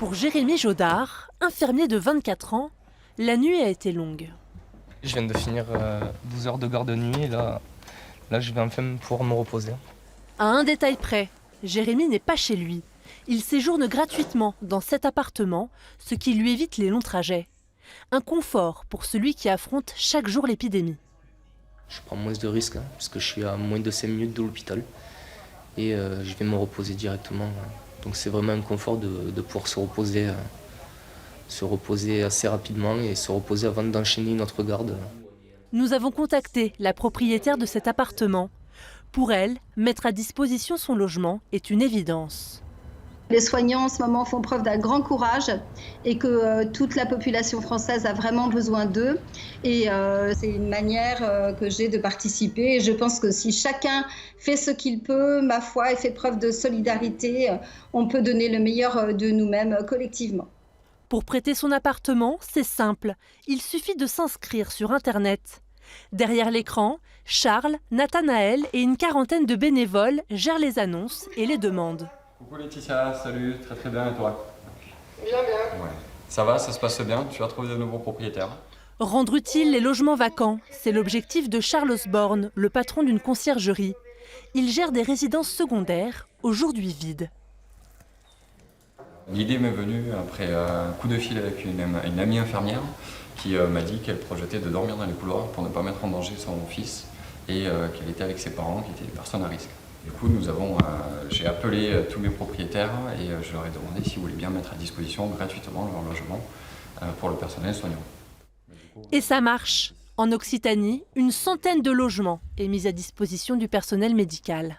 Pour Jérémy Jodard, infirmier de 24 ans, la nuit a été longue. Je viens de finir 12 heures de garde de nuit et là je vais enfin pouvoir me reposer. À un détail près, Jérémy n'est pas chez lui. Il séjourne gratuitement dans cet appartement, ce qui lui évite les longs trajets. Un confort pour celui qui affronte chaque jour l'épidémie. Je prends moins de risques parce que je suis à moins de 5 minutes de l'hôpital et je vais me reposer directement. Donc c'est vraiment un confort de pouvoir se reposer assez rapidement et se reposer avant d'enchaîner une autre garde. Nous avons contacté la propriétaire de cet appartement. Pour elle, mettre à disposition son logement est une évidence. Les soignants en ce moment font preuve d'un grand courage et que toute la population française a vraiment besoin d'eux. Et c'est une manière que j'ai de participer. Et je pense que si chacun fait ce qu'il peut, ma foi, et fait preuve de solidarité, on peut donner le meilleur de nous-mêmes collectivement. Pour prêter son appartement, c'est simple. Il suffit de s'inscrire sur Internet. Derrière l'écran, Charles, Nathanaël et une quarantaine de bénévoles gèrent les annonces et les demandes. Coucou Laetitia, salut, très bien et toi? Bien. Ouais. Ça va, ça se passe bien, tu as trouvé de nouveaux propriétaires? Rendre utiles les logements vacants, c'est l'objectif de Charles Osborne, le patron d'une conciergerie. Il gère des résidences secondaires, aujourd'hui vides. L'idée m'est venue après un coup de fil avec une amie infirmière qui m'a dit qu'elle projetait de dormir dans les couloirs pour ne pas mettre en danger son fils et qu'elle était avec ses parents qui étaient des personnes à risque. Du coup, j'ai appelé tous mes propriétaires et je leur ai demandé s'ils voulaient bien mettre à disposition gratuitement leur logement pour le personnel soignant. Et ça marche. En Occitanie, une centaine de logements est mis à disposition du personnel médical.